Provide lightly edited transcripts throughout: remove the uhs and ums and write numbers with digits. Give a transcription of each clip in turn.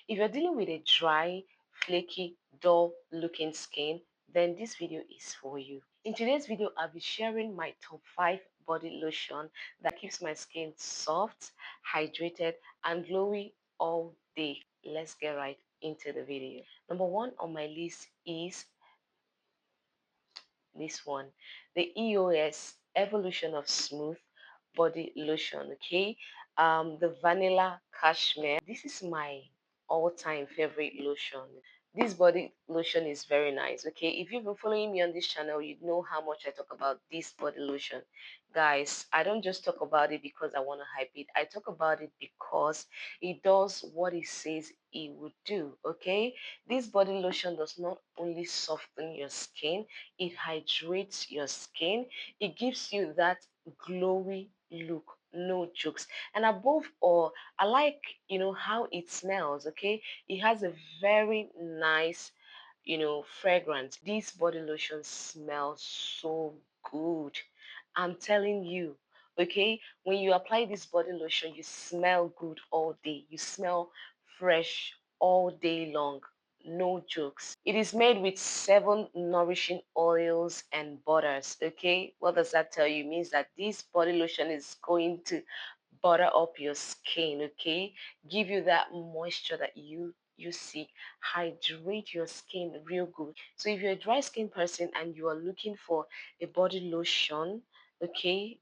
If you're dealing with a dry, flaky, dull looking skin, then this video is for you. In today's video, I'll be sharing my top 5 body lotion that keeps my skin soft, hydrated, and glowy all day. Let's get right into the video. Number 1 on my list is this one, the EOS Evolution of Smooth Body Lotion. Okay, the vanilla cashmere. This is my all-time favorite lotion. This body lotion is very nice. Okay, if you've been following me on this channel, you know how much I talk about this body lotion. Guys, I don't just talk about it because I want to hype it. I talk about it because it does what it says it would do. Okay, this body lotion does not only soften your skin, it hydrates your skin, it gives you that glowy look, no jokes. And above all, I like, how it smells. Okay, it has a very nice, fragrance. This body lotion smells so good, I'm telling you. Okay, when you apply this body lotion, you smell good all day, you smell fresh all day long, no jokes. It is made with 7 nourishing oils and butters. Okay, what does that tell you? It means that this body lotion is going to butter up your skin. Okay, give you that moisture that you seek, hydrate your skin real good. So if you're a dry skin person and you are looking for a body lotion, okay,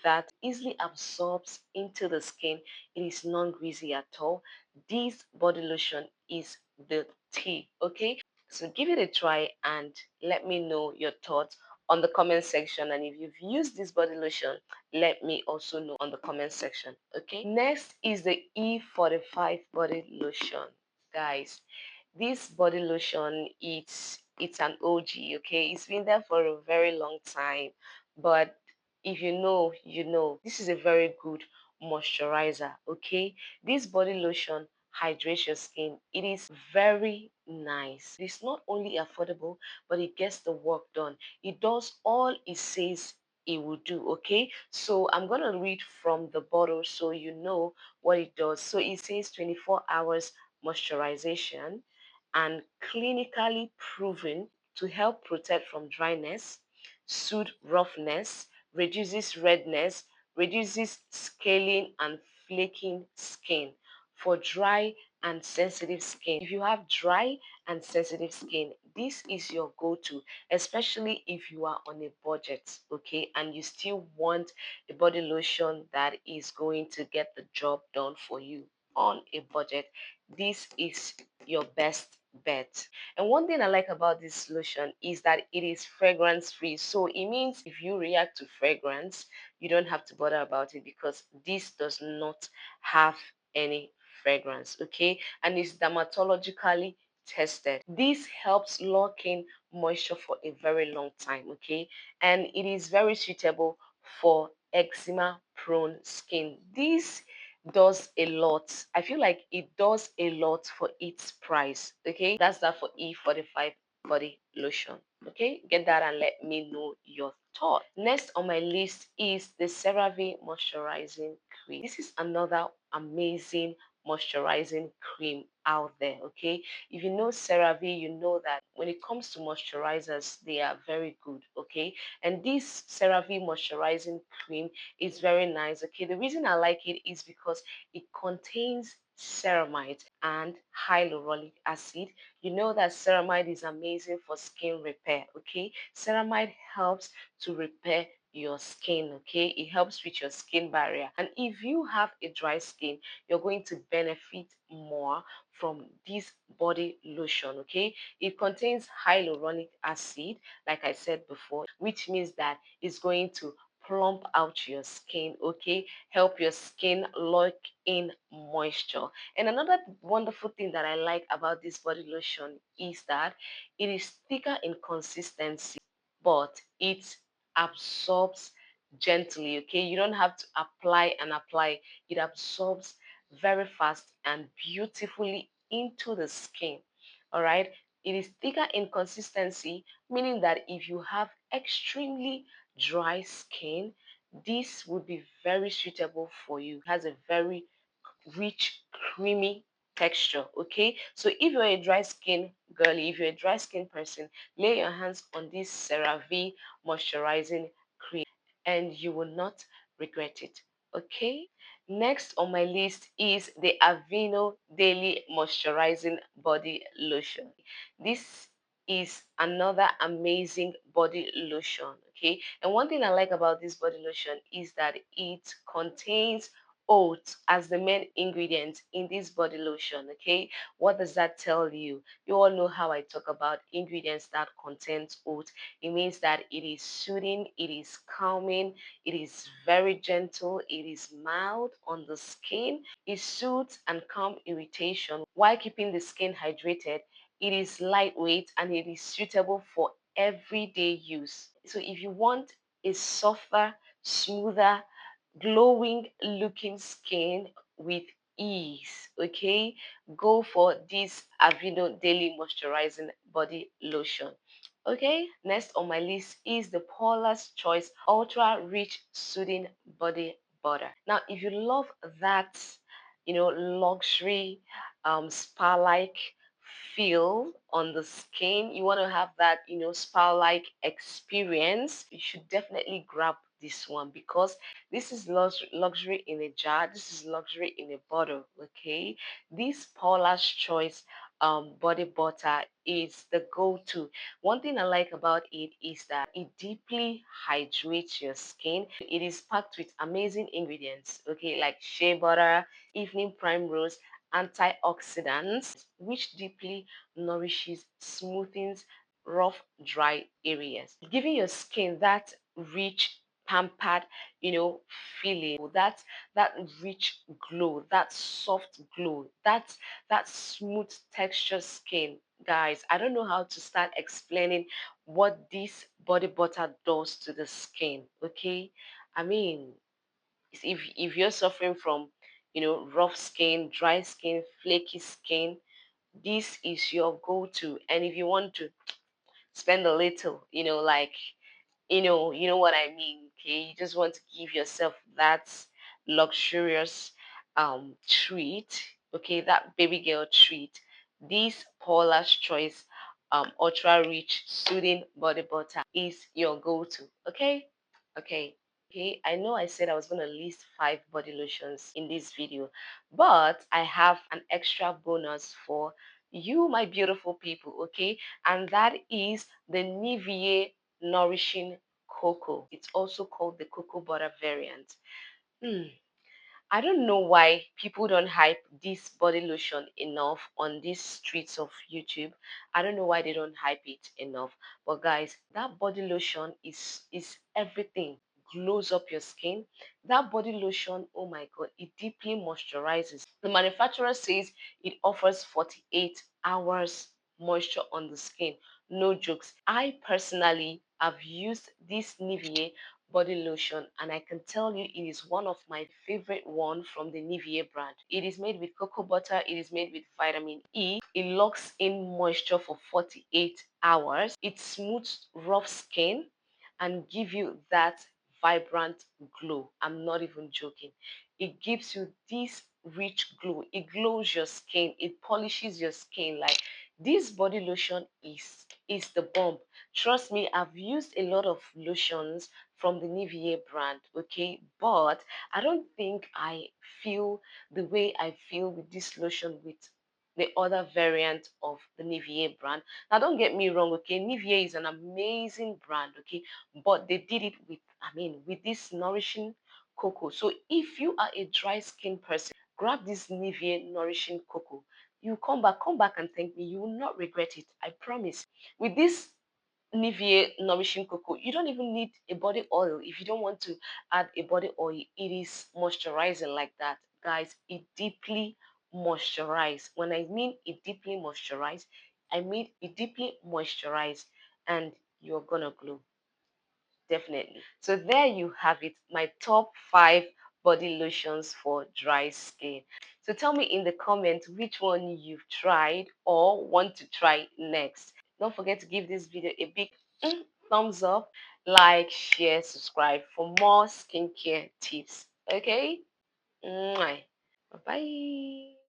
that easily absorbs into the skin, it is non-greasy at all, this body lotion is the tea. Okay, so give it a try and let me know your thoughts on the comment section. And if you've used this body lotion, let me also know on the comment section. Okay, next is the E45 body lotion. Guys, this body lotion, it's an OG. Okay, it's been there for a very long time, but if you know, you know, this is a very good moisturizer. Okay, this body lotion hydrates your skin. It is very nice. It's not only affordable, but it gets the work done. It does all it says it will do. Okay, so I'm gonna read from the bottle so you know what it does. So it says 24 hours moisturization and clinically proven to help protect from dryness, soothe roughness, reduces redness, reduces scaling and flaking skin for dry and sensitive skin. If you have dry and sensitive skin, this is your go-to, especially if you are on a budget, okay, and you still want a body lotion that is going to get the job done for you on a budget. This is your best bet. And one thing I like about this lotion is that it is fragrance free. So it means if you react to fragrance, you don't have to bother about it because this does not have any fragrance. Okay, and it's dermatologically tested. This helps lock in moisture for a very long time. Okay, and it is very suitable for eczema prone skin. This does a lot. I feel like it does a lot for its price. Okay, that's that for E45 body lotion. Okay, get that and let me know your thought. Next on my list is the Cerave moisturizing cream. This is another amazing moisturizing cream out there. Okay, if you know Cerave, you know that when it comes to moisturizers, they are very good. Okay, and this Cerave moisturizing cream is very nice. Okay, the reason I like it is because it contains ceramide and hyaluronic acid. You know that ceramide is amazing for skin repair. Okay, ceramide helps to repair your skin. Okay, it helps with your skin barrier, and if you have a dry skin, you're going to benefit more from this body lotion. Okay, it contains hyaluronic acid, like I said before, which means that it's going to plump out your skin. Okay, help your skin lock in moisture. And another wonderful thing that I like about this body lotion is that it is thicker in consistency, but it absorbs gently. Okay, you don't have to apply and apply, it absorbs very fast and beautifully into the skin. All right, it is thicker in consistency, meaning that if you have extremely dry skin, this would be very suitable for you. It has a very rich, creamy texture. Okay, so if you're a dry skin girly, if you're a dry skin person, lay your hands on this Cerave moisturizing cream and you will not regret it. Okay, next on my list is the Aveeno Daily Moisturizing Body Lotion. This is another amazing body lotion. Okay, and one thing I like about this body lotion is that it contains oats as the main ingredient in this body lotion. Okay, what does that tell you? You all know how I talk about ingredients that contains oats. It means that it is soothing, it is calming, it is very gentle, it is mild on the skin, it soothes and calm irritation while keeping the skin hydrated. It is lightweight and it is suitable for everyday use. So if you want a softer, smoother, glowing looking skin with ease, okay, go for this Aveeno Daily Moisturizing Body Lotion. Okay, next on my list is the Paula's Choice Ultra Rich Soothing Body Butter. Now, if you love that, luxury, spa-like feel on the skin, you want to have that, spa-like experience, you should definitely grab this one because this is luxury in a jar. This is luxury in a bottle. Okay, this Paula's Choice body butter is the go-to. One thing I like about it is that it deeply hydrates your skin. It is packed with amazing ingredients, okay, like shea butter, evening primrose, antioxidants, which deeply nourishes, smoothens rough, dry areas, giving your skin that rich, pampered, feeling, that rich glow, that soft glow, that smooth texture skin. Guys, I don't know how to start explaining what this body butter does to the skin. Okay, I mean, if you're suffering from rough skin, dry skin, flaky skin, this is your go-to. And if you want to spend a little, like you know what I mean. Okay, you just want to give yourself that luxurious treat. Okay, that baby girl treat. This Paula's Choice ultra rich soothing body butter is your go-to. Okay, okay. Okay, I know I said I was going to list 5 body lotions in this video, but I have an extra bonus for you, my beautiful people, okay? And that is the Nivea Nourishing Cocoa. It's also called the cocoa butter variant. Hmm. I don't know why people don't hype this body lotion enough on these streets of YouTube. I don't know why they don't hype it enough. But guys, that body lotion is everything. Glows up your skin. That body lotion, oh my god, it deeply moisturizes. The manufacturer says it offers 48 hours moisture on the skin. No jokes. I personally have used this Nivea body lotion and I can tell you it is one of my favorite one from the Nivea brand. It is made with cocoa butter, it is made with vitamin E, it locks in moisture for 48 hours, it smooths rough skin and give you that vibrant glow. I'm not even joking. It gives you this rich glow. It glows your skin, it polishes your skin. Like, this body lotion is the bomb. Trust me, I've used a lot of lotions from the Nivea brand, okay? But I don't think I feel the way I feel with this lotion with the other variant of the Nivea brand. Now, don't get me wrong, okay? Nivea is an amazing brand, okay? But they did it with, with this nourishing cocoa. So if you are a dry skin person, grab this Nivea nourishing cocoa. You come back and thank me. You will not regret it. I promise. With this Nivea Nourishing Cocoa, you don't even need a body oil. If you don't want to add a body oil, it is moisturizing like that. Guys, it deeply moisturize. When I mean it deeply moisturize, I mean it deeply moisturize and you're gonna glow. Definitely. So there you have it, my top 5 body lotions for dry skin. So tell me in the comments which one you've tried or want to try next. Don't forget to give this video a big thumbs up, like, share, subscribe for more skincare tips. Okay? Bye bye.